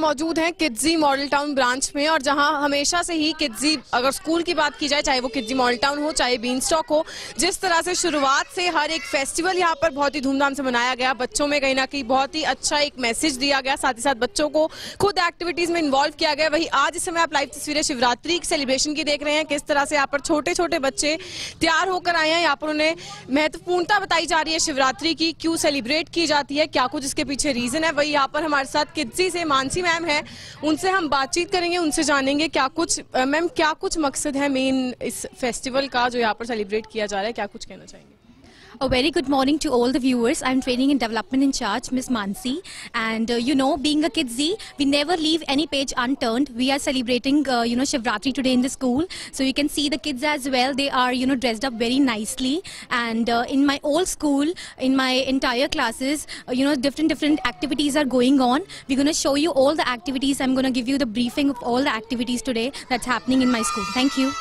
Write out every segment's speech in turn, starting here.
मौजूद हैं Kidzy model town branch में, और जहां हमेशा से ही किड्जी, अगर स्कूल की बात की जाए, चाहे वो किड्जी मॉडल टाउन हो चाहे बीन स्टॉक हो, जिस तरह से शुरुआत से हर एक फेस्टिवल यहां पर बहुत ही धूमधाम से मनाया गया, बच्चों में कहीं ना कहीं बहुत ही अच्छा एक मैसेज दिया गया, साथ ही साथ बच्चों को खुद एक्टिविटीज में इन्वॉल्व किया गया। वही आज इस समय आप लाइव तस्वीरें शिवरात्रि सेलिब्रेशन की देख रहे हैं, किस तरह से यहाँ पर छोटे छोटे बच्चे तैयार होकर आए हैं। यहाँ पर उन्हें महत्वपूर्णता बताई जा रही है शिवरात्रि की, क्यों सेलिब्रेट की जाती है, क्या कुछ इसके पीछे रीजन है। वही यहाँ पर हमारे साथ किड्जी से मानसी मैम है, उनसे हम बातचीत करेंगे, उनसे जानेंगे क्या कुछ, मैम क्या कुछ मकसद है मेन इस फेस्टिवल का जो यहाँ पर सेलिब्रेट किया जा रहा है, क्या कुछ कहना चाहेंगे? A very good morning to all the viewers. I'm training in development in charge, Miss Mansi, and you know, being a Kidsy, we never leave any page unturned. We are celebrating Shivratri today in the school, so you can see the kids as well. They are dressed up very nicely, and in my old school, in my entire classes, different activities are going on. We're going to show you all the activities. I'm going to give you the briefing of all the activities today that's happening in my school. Thank you.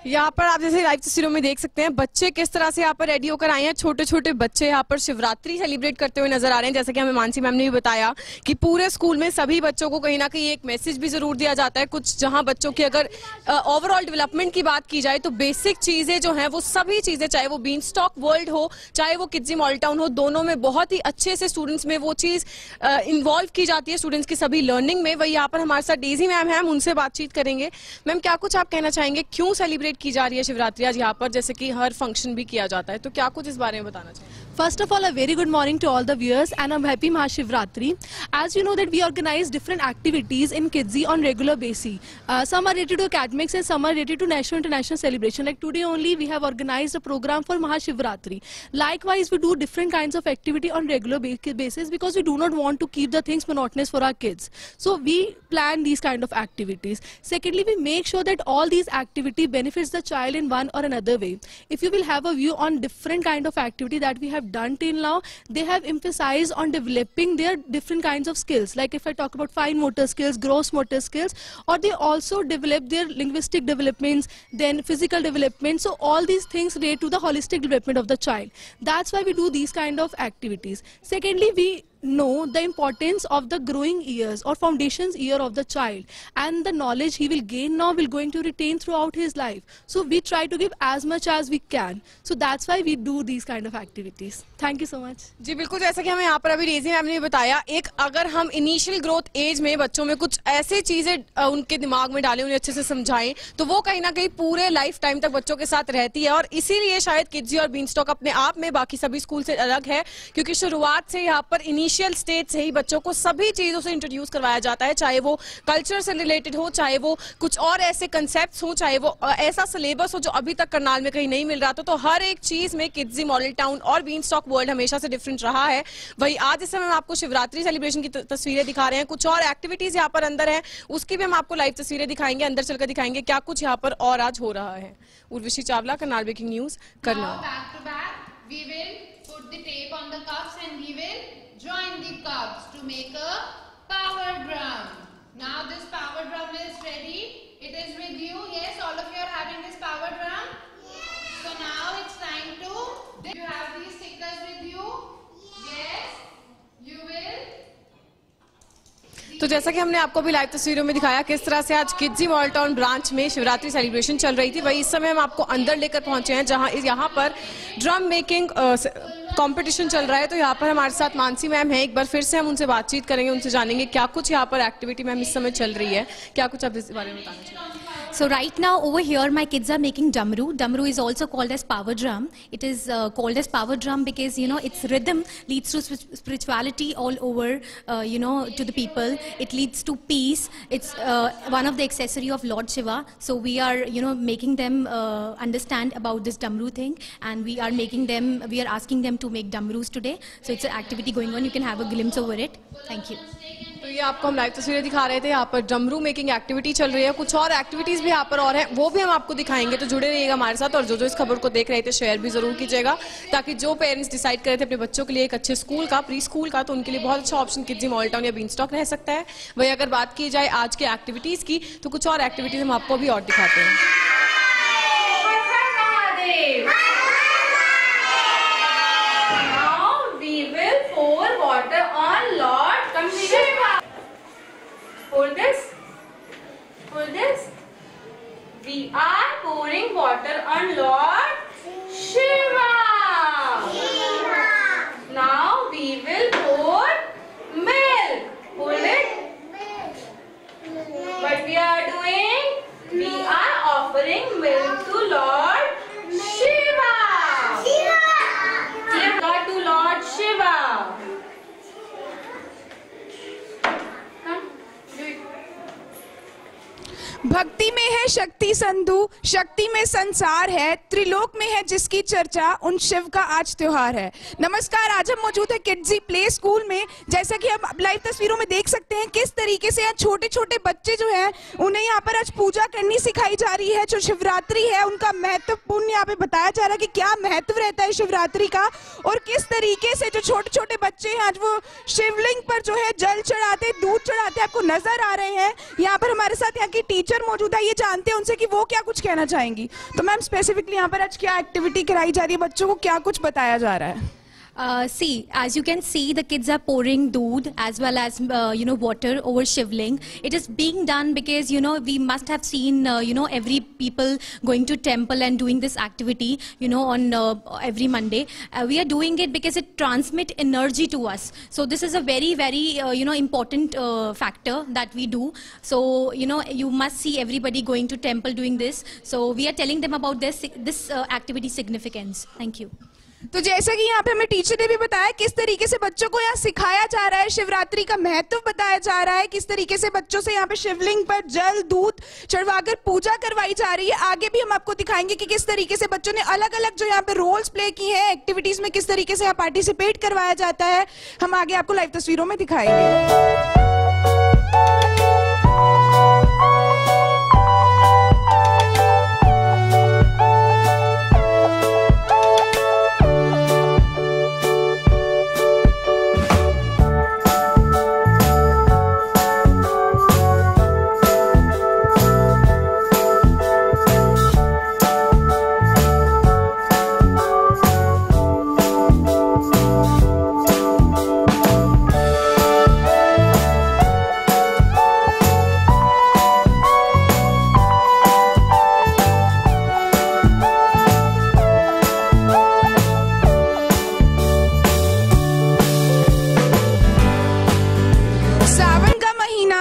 यहाँ पर आप जैसे live तस्वीरों में देख सकते हैं बच्चे किस तरह से यहाँ पर रेडी होकर आए हैं। छोटे छोटे बच्चे यहाँ पर शिवरात्रि सेलिब्रेट करते हुए नजर आ रहे हैं। जैसे कि हमें मानसी मैम ने भी बताया कि पूरे स्कूल में सभी बच्चों को कहीं ना कहीं एक मैसेज भी जरूर दिया जाता है कुछ, जहाँ बच्चों की अगर ओवरऑल डेवलपमेंट की बात की जाए तो बेसिक चीजें जो हैं वो सभी चीजें, चाहे वो बीन स्टॉक वर्ल्ड हो चाहे वो किड्जी मॉडल टाउन हो, दोनों में बहुत ही अच्छे से स्टूडेंट्स में वो चीज इन्वॉल्व की जाती है, स्टूडेंट्स की सभी लर्निंग में। वही यहाँ पर हमारे साथ डेजी मैम है, हम उनसे बातचीत करेंगे। मैम क्या कुछ आप कहना चाहेंगे, क्यों सेलिब्रेट की जा रही है शिवरात्रि आज यहाँ पर, जैसे कि हर फंक्शन भी किया जाता है, तो क्या कुछ इस बारे में बताना चाहिए? First of all, a very good morning to all the viewers, and a happy Mahashivratri. As you know that we organize different activities in Kidsy on regular basis. Some are related to academics and some are related to national international celebration. Like today only we have organized a program for Mahashivratri. Likewise, we do different kinds of activity on regular basis because we do not want to keep the things monotonous for our kids. So we plan these kind of activities. Secondly, we make sure that all these activity benefits the child in one or another way. If you will have a view on different kind of activity that we have done till now, they have emphasized on developing their different kinds of skills. Like if I talk about fine motor skills, gross motor skills, or they also develop their linguistic developments, then physical development. So all these things relate to the holistic development of the child. That's why we do these kind of activities. Secondly, we know the importance of the growing years or foundations year of the child, and the knowledge he will gain now will going to retain throughout his life. So we try to give as much as we can. So that's why we do these kind of activities. Thank you so much. जी बिल्कुल, जैसा कि हमें यहाँ पर अभी Daisy ma'am ने बताया, एक अगर हम इनिशियल ग्रोथ एज में बच्चों में कुछ ऐसे चीजें उनके दिमाग में डालें, उन्हें अच्छे से समझाएं, तो वो कहीं ना कहीं पूरे लाइफ टाइम तक बच्चों के साथ रहती है। और इसीलिए शायद किड्जी और बीन स्टॉक अपने आप में बाकी सभी स्कूल से अलग है, क्योंकि शुरुआत से यहाँ पर इनिशियल स्टेज से ही बच्चों को सभी चीजों से इंट्रोड्यूस करवाया जाता है, चाहे वो कल्चर से रिलेटेड हो, चाहे वो कुछ और ऐसे कंसेप्ट्स हो, चाहे वो ऐसा सिलेबस हो जो अभी तक करनाल में कहीं नहीं मिल रहा था। तो हर एक चीज में किड्जी मॉडल टाउन और बीन स्टॉक वर्ल्ड हमेशा से डिफरेंट रहा है। वही आज इस समय हम आपको शिवरात्रि सेलिब्रेशन की तस्वीरें दिखा रहे हैं, कुछ और एक्टिविटीज यहाँ पर अंदर है, उसकी भी हम आपको लाइव तस्वीरें दिखाएंगे, अंदर चलकर दिखाएंगे क्या कुछ यहाँ पर और आज हो रहा है। Urvashi Chawla, Karnal breaking news, Karnal. Join the cups to make a power drum. Now this power drum is ready. It is with you. Yes, all of you are having this power drum. Yes. So now it's time to. Do you have these stickers with you? Yes. You will. तो जैसा कि हमने आपको भी live तस्वीरों में दिखाया किस तरह से आज किड्जी मॉडल टाउन ब्रांच में शिवरात्रि सेलिब्रेशन चल रही थी, वही इस समय हम आपको अंदर लेकर पहुंचे हैं जहां यहाँ पर ड्रम मेकिंग कंपटीशन चल रहा है। तो यहाँ पर हमारे साथ मानसी मैम है, एक बार फिर से हम उनसे बातचीत करेंगे, उनसे जानेंगे क्या कुछ यहाँ पर एक्टिविटी मैम इस समय चल रही है, क्या कुछ आप इस बारे में बताना चाहिए? So right now over here my kids are making damru. Damru is also called as power drum. It is called as power drum because its rhythm leads to spirituality all over, to the people. It leads to peace. It's one of the accessory of Lord Shiva. So we are making them understand about this damru thing, and we are asking them to make damrus today. So it's an activity going on. You can have a glimpse over it. Thank you. तो ये आपको हम live तस्वीरें दिखा रहे थे, यहाँ पर डमरू मेकिंग एक्टिविटी चल रही है, कुछ और एक्टिविटीज भी यहाँ पर और हैं, वो भी हम आपको दिखाएंगे। तो जुड़े रहिएगा हमारे साथ, और जो इस खबर को देख रहे थे शेयर भी जरूर कीजिएगा, ताकि जो पेरेंट्स डिसाइड करे थे अपने बच्चों के लिए एक अच्छे स्कूल का, प्री स्कूल का, तो उनके लिए बहुत अच्छा ऑप्शन किड्जी मॉडल टाउन या बीन स्टॉक रह सकता है। वही अगर बात की जाए आज के एक्टिविटीज की, तो कुछ और एक्टिविटीज हम आपको भी और दिखाते हैं। Hold this. Hold this. We are pouring water on Lord Shiva. Now we will pour milk. Hold it. What we are doing? We are offering milk to Lord Shiva. Give God to Lord Shiva. भक्ति में है शक्ति संधु, शक्ति में संसार है, त्रिलोक में है जिसकी चर्चा, उन शिव का आज त्योहार है। नमस्कार, आज हम मौजूद है किड्जी प्ले स्कूल में। जैसा कि हम लाइव तस्वीरों में देख सकते हैं किस तरीके से यहाँ छोटे छोटे बच्चे जो हैं उन्हें यहाँ पर आज पूजा करनी सिखाई जा रही है। जो शिवरात्रि है उनका महत्वपूर्ण यहाँ पे बताया जा रहा है कि क्या महत्व रहता है शिवरात्रि का, और किस तरीके से जो छोटे छोटे बच्चे हैं आज वो शिवलिंग पर जो है जल चढ़ाते, दूध चढ़ाते आपको नजर आ रहे हैं। यहाँ पर हमारे साथ यहाँ की टीचर मौजूद है, ये जानते हैं उनसे कि वो क्या कुछ कहना चाहेंगी। तो मैम स्पेसिफिकली यहाँ पर आज क्या एक्टिविटी कराई जा रही है, बच्चों को क्या कुछ बताया जा रहा है? See, as you can see, the kids are pouring doodh as well as water over shivling. It is being done because we must have seen every people going to temple and doing this activity on every Monday. We are doing it because it transmits energy to us. So this is a very very important factor that we do. So you must see everybody going to temple doing this. So we are telling them about this activity significance. Thank you. तो जैसा कि यहाँ पे हमें teacher ने भी बताया किस तरीके से बच्चों को यहाँ सिखाया जा रहा है, शिवरात्रि का महत्व बताया जा रहा है, किस तरीके से बच्चों से यहाँ पे शिवलिंग पर जल दूध चढ़वाकर पूजा करवाई जा रही है। आगे भी हम आपको दिखाएंगे कि किस तरीके से बच्चों ने अलग अलग जो यहाँ पे रोल्स प्ले किए हैं, एक्टिविटीज में किस तरीके से यहाँ पार्टिसिपेट करवाया जाता है। हम आगे आपको लाइव तस्वीरों में दिखाएंगे।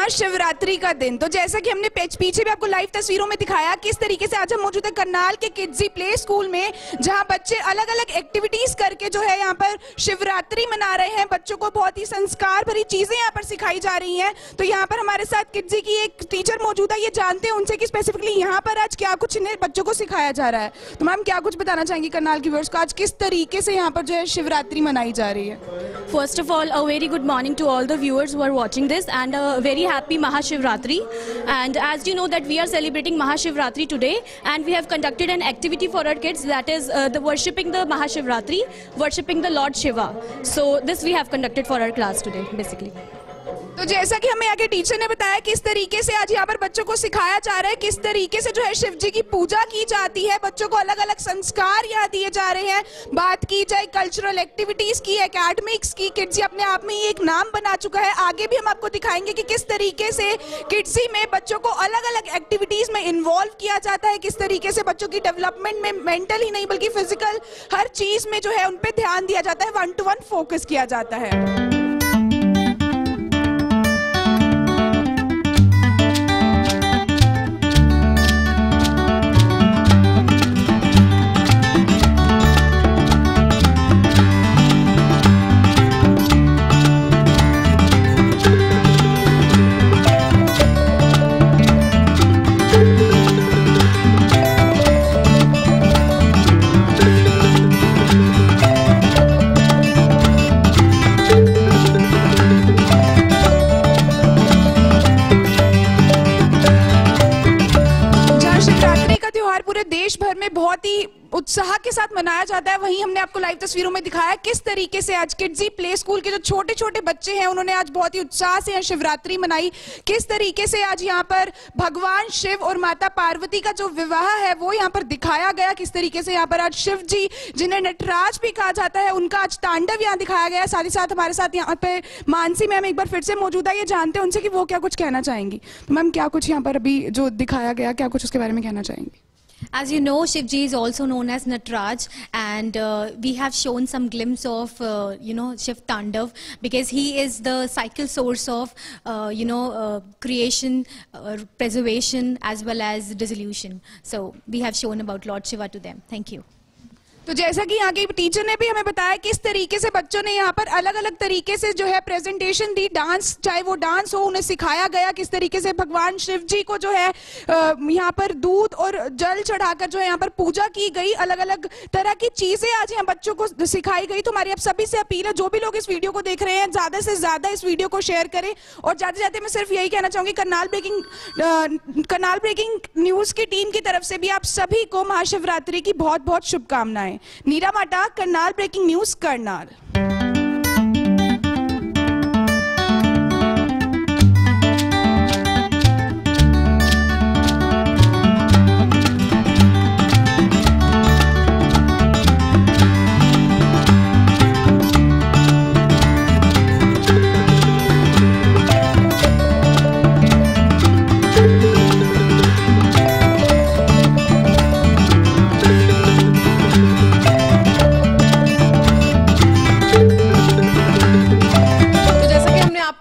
शिवरात्रि का दिन। तो जैसा कि हमने पीछे भी आपको लाइव तस्वीरों में दिखाया किस तरीके से आज हम मौजूद है करनाल के किड्जी प्ले स्कूल में, जहां बच्चे अलग अलग एक्टिविटीज करके जो है यहाँ पर शिवरात्रि मना रहे हैं। बच्चों को बहुत ही संस्कार भरी चीजें यहाँ पर सिखाई जा रही हैं। तो यहाँ पर हमारे साथ किड्जी की एक टीचर मौजूद है, ये जानते हैं उनसे कि स्पेसिफिकली यहाँ पर आज क्या कुछ इन्हें बच्चों को सिखाया जा रहा है। तो मैम क्या कुछ बताना चाहेंगी करनाल की व्यूअर्स को, आज किस तरीके से यहाँ पर जो है शिवरात्रि मनाई जा रही है? First of all, a very good morning to all the viewers who are watching this, and a very happy Mahashivratri. And as you know that we are celebrating Mahashivratri today, and we have conducted an activity for our kids, that is the worshipping the Mahashivratri, worshipping the Lord Shiva. So this we have conducted for our class today, basically. तो जैसा कि हमें आगे teacher ने बताया किस तरीके से आज यहाँ पर बच्चों को सिखाया जा रहा है, किस तरीके से जो है शिव जी की पूजा की जाती है, बच्चों को अलग अलग संस्कार यहाँ दिए जा रहे हैं। बात की जाए कल्चरल एक्टिविटीज की, एकेडमिक्स की, किड्जी अपने आप में ही एक नाम बना चुका है। आगे भी हम आपको दिखाएंगे कि किस तरीके से किड्जी में बच्चों को अलग अलग एक्टिविटीज में इन्वॉल्व किया जाता है, किस तरीके से बच्चों की डेवलपमेंट में मेंटल ही नहीं बल्कि फिजिकल हर चीज में जो है उन पर ध्यान दिया जाता है, 1-to-1 फोकस किया जाता है। पूरे देश भर में बहुत ही उत्साह के साथ मनाया जाता है, वहीं हमने आपको लाइव तस्वीरों में दिखाया किस तरीके से आज किड्जी प्ले स्कूल के जो छोटे छोटे बच्चे हैं उन्होंने आज बहुत ही उत्साह से शिवरात्रि मनाई। किस तरीके से आज यहाँ पर भगवान शिव और माता पार्वती का जो विवाह है वो यहाँ पर दिखाया गया। किस तरीके से यहाँ पर आज शिव जी, जिन्हें नटराज भी कहा जाता है, उनका आज तांडव यहाँ दिखाया गया। साथ ही साथ हमारे साथ यहाँ पे मानसी मैम एक बार फिर से मौजूद है, ये जानते हैं उनसे कि वो क्या कुछ कहना चाहेंगी। तो मैम क्या कुछ यहाँ पर अभी जो दिखाया गया, क्या कुछ उसके बारे में कहना चाहेंगी? As you know, Shivji is also known as Nataraj, and we have shown some glimpse of, Shiv Tandav, because he is the cycle source of, creation, preservation, as well as dissolution. So we have shown about Lord Shiva to them. Thank you. तो जैसा कि यहाँ के teacher ने भी हमें बताया किस तरीके से बच्चों ने यहाँ पर अलग अलग तरीके से जो है प्रेजेंटेशन दी, डांस, चाहे वो डांस हो, उन्हें सिखाया गया किस तरीके से भगवान शिव जी को जो है यहाँ पर दूध और जल चढ़ाकर जो है यहाँ पर पूजा की गई। अलग अलग तरह की चीजें आज यहाँ बच्चों को सिखाई गई। तो हमारी आप सभी से अपील है, जो भी लोग इस वीडियो को देख रहे हैं ज्यादा से ज्यादा इस वीडियो को शेयर करें। और जाते जाते मैं सिर्फ यही कहना चाहूंगी, करनाल ब्रेकिंग न्यूज की टीम की तरफ से भी आप सभी को महाशिवरात्रि की बहुत बहुत शुभकामनाएं। नीरा माटा, करनाल ब्रेकिंग न्यूज, करनाल।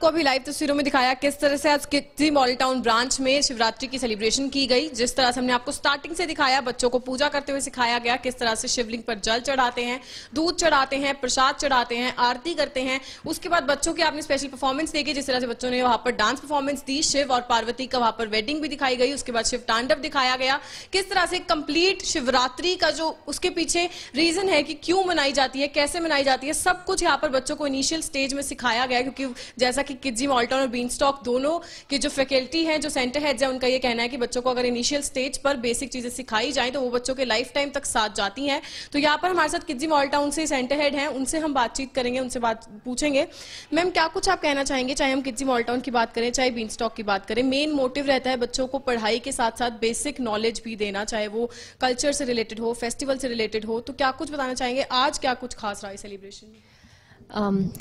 अभी लाइव तस्वीरों में दिखाया किस तरह से आज किड्जी मॉडल टाउन ब्रांच में शिवरात्रि की सेलिब्रेशन की गई। जिस तरह से हमने आपको स्टार्टिंग से दिखाया, बच्चों को पूजा करते हुए सिखाया गया किस तरह से शिवलिंग पर जल चढ़ाते हैं, दूध चढ़ाते हैं, प्रसाद चढ़ाते हैं, आरती करते हैं। उसके बाद बच्चों की आपने स्पेशल परफॉर्मेंस देखी, जिस तरह से बच्चों ने वहां पर डांस परफॉर्मेंस दी, शिव और पार्वती का वहां पर वेडिंग भी दिखाई गई। उसके बाद शिव तांडव दिखाया गया, किस तरह से कंप्लीट शिवरात्रि का जो उसके पीछे रीजन है कि क्यों मनाई जाती है, कैसे मनाई जाती है, सब कुछ यहाँ पर बच्चों को इनिशियल स्टेज में सिखाया गया। क्योंकि जैसा कि किड्जी मॉडल टाउन और बीनस्टॉक दोनों की जो फैकल्टी है, जो सेंटर हेड्स है, उनका ये कहना है कि बच्चों को अगर इनिशियल स्टेज पर बेसिक चीजें सिखाई जाए तो वो बच्चों के लाइफ टाइम तक साथ जाती हैं। तो यहाँ पर हमारे साथ किड्जी मॉडल टाउन से सेंटर हेड हैं, उनसे हम बातचीत करेंगे, उनसे बात पूछेंगे। मैम क्या कुछ आप कहना चाहेंगे, चाहे हम किड्जी मॉडल टाउन की बात करें चाहे बीनस्टॉक की बात करें? मेन मोटिव रहता है बच्चों को पढ़ाई के साथ साथ बेसिक नॉलेज भी देना, चाहे वो कल्चर से रिलेटेड हो, फेस्टिवल से रिलेटेड हो। तो क्या कुछ बताना चाहेंगे, आज क्या कुछ खास रहा है सेलिब्रेशन में?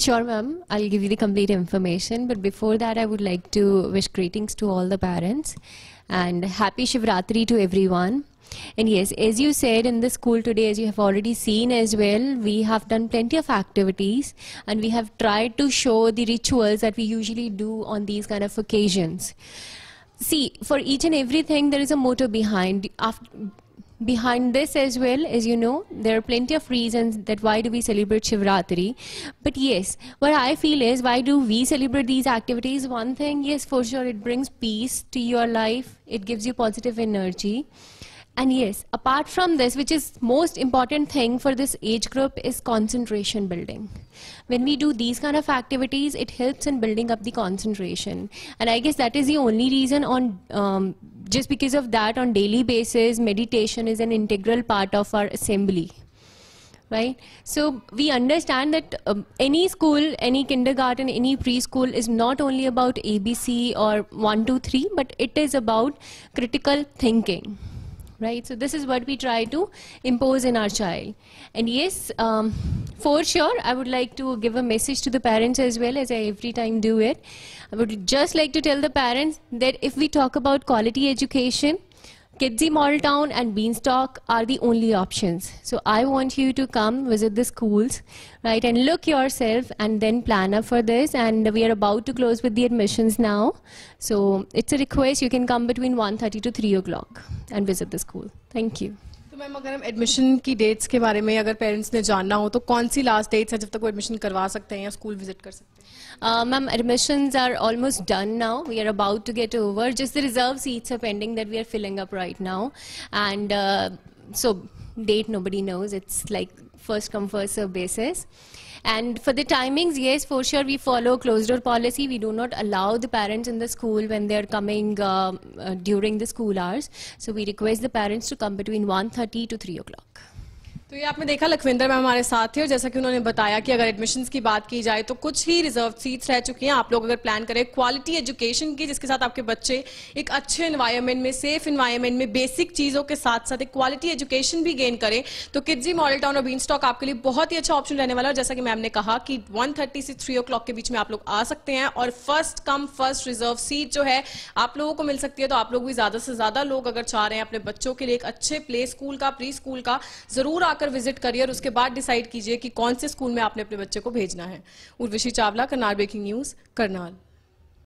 Sure, ma'am. I'll give you the complete information. But before that, I would like to wish greetings to all the parents and happy Shivratri to everyone. And yes, as you said in the school today, as you have already seen as well, we have done plenty of activities and we have tried to show the rituals that we usually do on these kind of occasions. See, for each and everything, there is a motto behind this as well. As you know, there are plenty of reasons that why do we celebrate Shivratri. But yes, what I feel is, why do we celebrate these activities? One thing, yes, for sure, it brings peace to your life. It gives you positive energy. And yes, apart from this, which is most important thing for this age group, is concentration building. When we do these kind of activities, it helps in building up the concentration. And I guess that is the only reason just because of that, on daily basis, meditation is an integral part of our assembly. Right? So we understand that any school, any kindergarten, any preschool is not only about ABC or 1, 2, 3, but it is about critical thinking. Right? So this is what we try to impose in our child. And yes, for sure, I would like to give a message to the parents as well, as I every time do it. I would just like to tell the parents that if we talk about quality education, Kidsy Mall Town and Beanstalk are the only options. So I want you to come visit the schools, right, and look yourself and then plan up for this. And we are about to close with the admissions now. So it's a request, you can come between 1:30 to 3 o'clock and visit the school. Thank you. तो ma'am अगर हम admission की dates के बारे में अगर parents ने जानना हो तो कौन सी लास्ट डेट्स है जब तक वो एडमिशन करवा सकते हैं या स्कूल विजिट कर सकते हैं? Ma'am, admissions are almost done now. We are about to get over. Just the reserve seats are pending that we are filling up right now. And so date nobody knows. It's like first come first serve basis. And for the timings, yes, for sure we follow closed door policy. We do not allow the parents in the school when they're coming during the school hours. So we request the parents to come between 1:30 to 3 o'clock. तो ये आपने देखा Lakhwinder ma'am हमारे साथ थे और जैसा कि उन्होंने बताया कि अगर एडमिशन्स की बात की जाए तो कुछ ही रिजर्व सीट्स रह चुकी हैं। आप लोग अगर प्लान करें क्वालिटी एजुकेशन की जिसके साथ आपके बच्चे एक अच्छे एनवायरनमेंट में, सेफ एनवायरनमेंट में बेसिक चीजों के साथ साथ एक क्वालिटी एजुकेशन भी गेन करें, तो किड्जी मॉडल टाउन और बीन स्टॉक आपके लिए बहुत ही अच्छा ऑप्शन रहने वाला है। जैसा कि मैम ने कहा कि 1:30 से 3 o'clock के बीच में आप लोग आ सकते हैं और first come first reserve seat जो है आप लोगों को मिल सकती है। तो आप लोग भी ज्यादा से ज्यादा लोग अगर चाह रहे हैं अपने बच्चों के लिए एक अच्छे प्ले स्कूल का, प्री स्कूल का, जरूर आकर विजिट करिए और उसके बाद डिसाइड कीजिए कि कौन से स्कूल में आपने अपने बच्चे को भेजना है। Urvashi Chawla, Karnal breaking news, Karnal.